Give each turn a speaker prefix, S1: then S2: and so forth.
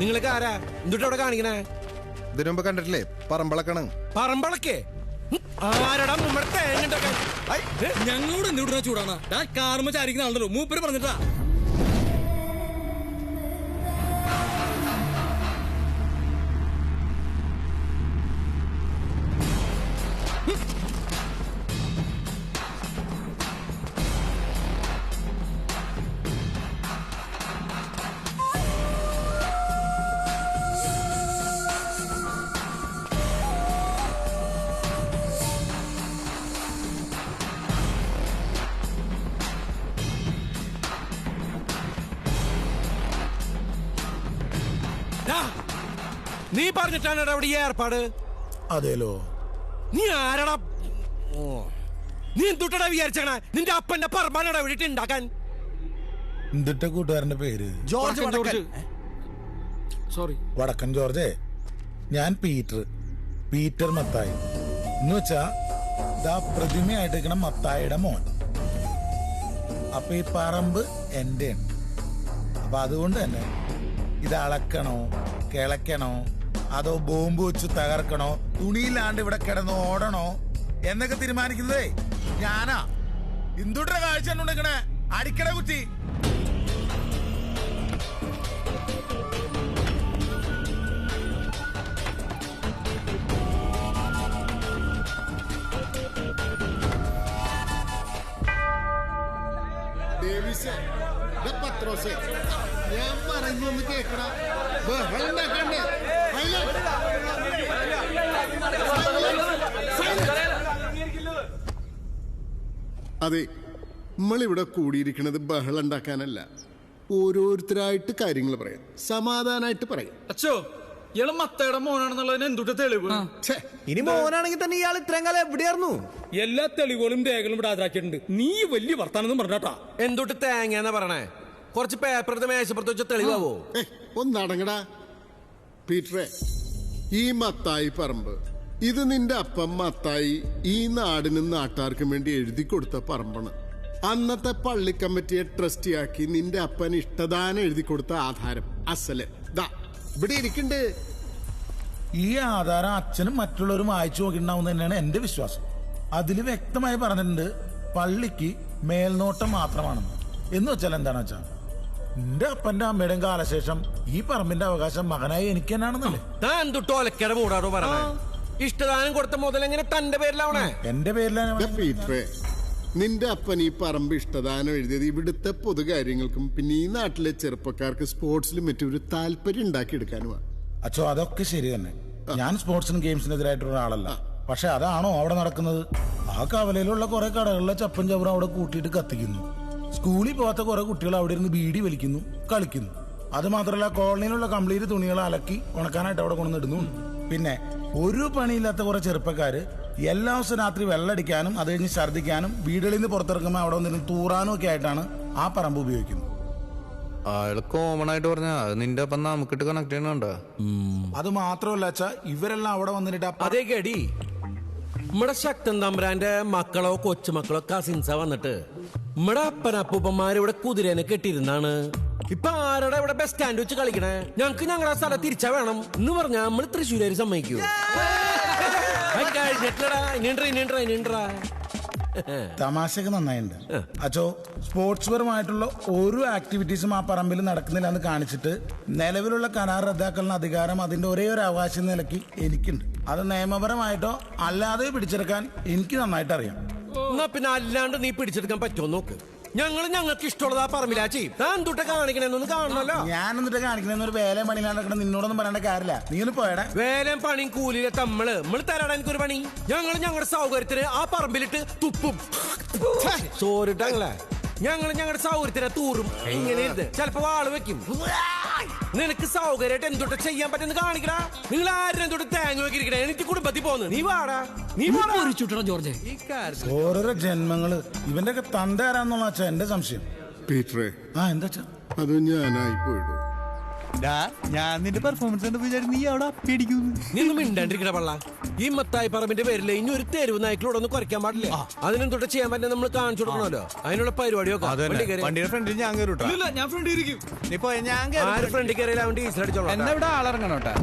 S1: നിങ്ങളൊക്കെ ആരാ എന്തുട്ട് അവിടെ കാണിക്കണേ?
S2: ഇതിനു മുമ്പ് കണ്ടിട്ടില്ലേ? പറമ്പളക്കാണ്.
S1: പറമ്പളക്കേ? ആരടാ മുമ്പ് തേങ്ങ?
S3: ഞങ്ങളോട് എന്തുവിടുന്ന ചൂടാണ് കാർമ ചാരിക്കുന്ന ആളുണ്ടല്ലോ, മൂപ്പര് പറഞ്ഞിട്ടാ.
S1: നീ പറഞ്ഞിട്ടാണ് അവിടെ ഈ ഏർപ്പാട്?
S4: അതേലോ.
S1: നീ ആരടാ? നീ എന്തുട്ടാ വിചാരിച്ചാണ് നിന്റെ അപ്പന്റെ പറമ്പാനടാ ഇവിടെ ഉണ്ടാക്കാൻ?
S4: എന്തിട്ട കൂട്ടുകാരന്റെ പേര്?
S1: ജോർജ്. സോറി,
S4: വടക്കൻ ജോർജേ. ഞാൻ പീറ്റർ മത്തായി എന്ന് വെച്ചാ ഇതാ പ്രതിമയായിട്ടിരിക്കണ മത്തായിയുടെ മോൻ. അപ്പൊ ഈ പറമ്പ് എന്റെയാണ്. അപ്പൊ അതുകൊണ്ട് തന്നെ ഇത് അളക്കണോ കിളക്കണോ അതോ ബോംബ് വെച്ച് തകർക്കണോ തുണിയില്ലാണ്ട് ഇവിടെ കിടന്ന് ഓടണോ എന്നൊക്കെ തീരുമാനിക്കുന്നതേ ഞാനാ. എന്തുട്ടെ കാഴ്ച ഉണ്ടെങ്കിണേ അടിക്കട കുറ്റി.
S2: ഞാൻ പറയുന്നൊന്ന് കേക്കണ. അതെ, നമ്മളിവിടെ കൂടിയിരിക്കുന്നത് ബഹളം ഉണ്ടാക്കാനല്ല, ഓരോരുത്തരായിട്ട് കാര്യങ്ങൾ പറയാം, സമാധാനമായിട്ട് പറയാം.
S3: അച്ഛോ, ഇയാള് മത്തയുടെ മോനാണെന്നുള്ളതിന് എന്തുട്ട് തെളിവ്?
S1: ഇനി മോനാണെങ്കിൽ തന്നെ ഇയാൾ ഇത്രയും കാലം എവിടെയായിരുന്നു?
S3: എല്ലാ തെളിവുകളും രേഖകളും ഇവിടെ ഹാജരാക്കിയിട്ടുണ്ട്. നീ വലിയ വർത്താനം പറഞ്ഞാട്ടാ.
S1: എന്തുട്ട് തേങ്ങ പറഞ്ഞേ? കുറച്ച് പേപ്പർ എടുത്ത് മേശപ്പുറത്ത് വെച്ച തെളിവാവോ?
S2: ഒന്നടങ്ങടാ പീറ്ററെ. ഈ മത്തായി പറമ്പ് ഇത് നിന്റെ അപ്പം മത്തായി ഈ നാടിനും നാട്ടാർക്കും വേണ്ടി എഴുതി കൊടുത്ത പറമ്പാണ്. അന്നത്തെ പള്ളി കമ്മിറ്റിയെ ട്രസ്റ്റിയാക്കി നിന്റെ അപ്പൻ ഇഷ്ടദാനം എഴുതി കൊടുത്ത ആധാരം അസല് ദാ ഇവിടെ ഇരിക്കണ്ട്.
S4: ഈ ആധാരം അച്ഛനും മറ്റുള്ളവരും വായിച്ചു നോക്കിണ്ടാവും തന്നെയാണ് എന്റെ വിശ്വാസം. അതിൽ വ്യക്തമായി പറഞ്ഞിട്ടുണ്ട് പള്ളിക്ക് മേൽനോട്ടം മാത്രമാണെന്ന്. എന്ന് വെച്ചാൽ എന്താണ് വെച്ചാ എന്റെ അപ്പന്റെ അമ്മയുടെയും കാലശേഷം ഈ പറമ്പിന്റെ അവകാശം മകനായി എനിക്ക് തന്നെയാണെന്നല്ലേ.
S1: താൻ തൊട്ടോ ഒലക്കയുടെ മൂടാടോ പറഞ്ഞേ? ഇഷ്ടദാനം കൊടുത്ത മുതലെങ്ങനെ തന്റെ പേരിലാവണേ?
S4: എന്റെ പേരിലാണ്.
S2: പീറ്ററെ, നിന്റെ അപ്പൻ ഈ പറമ്പ് ഇഷ്ടദാനം എഴുതിയത് ഇവിടുത്തെ പൊതുകാര്യങ്ങൾക്കും പിന്നെ ഈ നാട്ടിലെ ചെറുപ്പക്കാർക്ക് സ്പോർട്സിലും മറ്റൊരു താല്പര്യം ഉണ്ടാക്കിയെടുക്കാനുമാണ്.
S4: അച്ഛോ, അതൊക്കെ ശരി തന്നെ. ഞാൻ സ്പോർട്സിനും ഗെയിംസിനും എതിരായിട്ടുള്ള ആളല്ല. പക്ഷെ അതാണോ അവിടെ നടക്കുന്നത്? ആ കവലയിലുള്ള കുറെ കടകളിലെ ചപ്പൻ ചവറും അവിടെ കൂട്ടിയിട്ട് കത്തിക്കുന്നു. സ്കൂളിൽ പോകാത്ത കുറെ കുട്ടികൾ അവിടെ ഇരുന്ന് ബീഡി വലിക്കുന്നു, കളിക്കുന്നു. അത് മാത്രമല്ല കോളനിയിലുള്ള കംപ്ലീറ്റ് തുണികൾ അലക്കി ഉണക്കാനായിട്ട് അവിടെ കൊണ്ടുവന്നിടുന്നു. പിന്നെ ഒരു പണിയില്ലാത്ത കുറെ ചെറുപ്പക്കാര് എല്ലാ ദിവസവും രാത്രി വെള്ളടിക്കാനും അത് കഴിഞ്ഞ് ഛർദ്ദിക്കാനും വീടുകളിൽ നിന്ന് പുറത്തിറങ്ങുമ്പോൾ അവിടെ വന്നിരുന്ന് തൂറാനും ഒക്കെ ആയിട്ടാണ് ആ പറമ്പ് ഉപയോഗിക്കുന്നത്.
S5: അയാള് കോമൺ ആയിട്ട് പറഞ്ഞാ നിന്റെ അപ്പം നമുക്കിട്ട് കണക്ട് ചെയ്യണുണ്ടോ?
S4: അത് മാത്രമല്ല അച്ഛാ, ഇവരെല്ലാം അവിടെ വന്നിട്ട്
S1: അതേ കേടി നമ്മുടെ ശക്തൻ തമ്പുരാന്റെ മക്കളോ കൊച്ചുമക്കളോ കസിൻസാ വന്നിട്ട് നമ്മുടെ അപ്പനപ്പൂപ്പന്മാർ ഇവിടെ കുതിരേനെ കെട്ടിയിരുന്നാണ്. ഇപ്പൊ ആരുടെ ഇവിടെ ബസ് സ്റ്റാൻഡ് വെച്ച് കളിക്കണേ? ഞങ്ങക്ക് ഞങ്ങളുടെ സ്ഥലം തിരിച്ചാ വേണം എന്ന് പറഞ്ഞാ നമ്മള് തൃശ്ശൂര് സമ്മതിക്കൂ? കഴിഞ്ഞിട്ടില്ലടാ, ഇനിണ്ടാ.
S4: തമാശയൊക്കെ നന്നായിട്ടുണ്ട്. അച്ചോ, സ്പോർട്സ് പരമായിട്ടുള്ള ഒരു ആക്ടിവിറ്റീസും ആ പറമ്പിൽ നടക്കുന്നില്ല എന്ന് കാണിച്ചിട്ട് നിലവിലുള്ള കരാർ റദ്ദാക്കലിന് അധികാരം അതിന്റെ ഒരേ ഒരു അവകാശം നിലയ്ക്ക് എനിക്കുണ്ട്. അത് നിയമപരമായിട്ടോ അല്ലാതെ പിടിച്ചെടുക്കാൻ എനിക്ക് നന്നായിട്ട് അറിയാം.
S1: എന്നാ പിന്നെ അല്ലാണ്ട് നീ പിടിച്ചെടുക്കാൻ പറ്റുമോ നോക്ക്. ഞങ്ങൾക്ക് ഇഷ്ടമുള്ളത് ആ പറമ്പിലാ ചെയ്യും. താൻ തൊട്ട് കാണിക്കണെന്നൊന്ന് കാണണല്ലോ.
S4: ഞാൻ എന്നിട്ട് കാണിക്കണെന്ന് ഒരു വേലയും പണിയിലാണ്ട് നടക്കണം നിന്നോടൊന്നും പറയേണ്ട കാര്യമില്ല. നീ ഒന്ന് പോയടാ.
S1: വേലയും പണിയും കൂലിയിലെ നമ്മള് തരാടാ എനിക്കൊരു പണി. ഞങ്ങളുടെ സൗകര്യത്തിന് ആ പറമ്പിലിട്ട് തുപ്പും. സോറിട്ടങ്ങളെ ഞങ്ങളുടെ സൗകര്യത്തിന് തൂറും. ഇങ്ങനെ ഇരുന്ന് ചിലപ്പോ വാള് വെക്കും. നിനക്ക് സൗകര്യമായിട്ട് എന്തൊട്ട് ചെയ്യാൻ പറ്റുന്ന കാണിക്കടാ. നിങ്ങൾ ആരും എന്തൊട്ട് തേങ്ങ വെക്കിരിക്കണേ. എനിക്ക് കുടുംബത്തിൽ പോന്ന്. നീ വാടാ
S3: ജോർജ്.
S1: ഈ കാര്യം
S4: ഓരോരോ ജന്മങ്ങള്. ഇവന്റെ ഒക്കെ തന്ത ആരാന്നുള്ള അച്ഛാ എന്റെ സംശയം.
S2: പീറ്ററെ,
S4: എന്താ അച്ഛാ?
S2: അത് ഞാനായി പോയിടും.
S6: ഞാൻ നിന്റെ പെർഫോമൻസ് കണ്ട് വിചാരിച്ചു നീ അവിടെ അപ്പിടിക്കുന്നു.
S1: നീ ഒന്നും മിണ്ടാണ്ടിരിക്കണ പള്ള. ഈ മത്തായി പറമ്പിന്റെ പേരില് ഇനി ഒരു തെരുവ് നായ്ക്കളോട് ഒന്നും കുറയ്ക്കാൻ പാടില്ല. അതിനെന്തൊട്ട് ചെയ്യാൻ പറ്റുന്ന നമ്മൾ കാണിച്ചു കൊടുക്കണമല്ലോ. അതിനുള്ള പരിപാടിയൊക്കെ
S6: വണ്ടിയുടെ ഫ്രണ്ടിൽ ഞാൻ കയറിട്ടോ.
S3: ഞാൻ ഫ്രണ്ട് ഇരിക്കും.
S6: ഇപ്പൊ ഞാൻ
S1: ആര് ഫ്രണ്ടിൽ കയറിയാൽ അവൻ ഡീസൽ അടിച്ചോളാം.
S6: എന്നെ ഇവിടെ ആളിറങ്ങണോട്ടാ.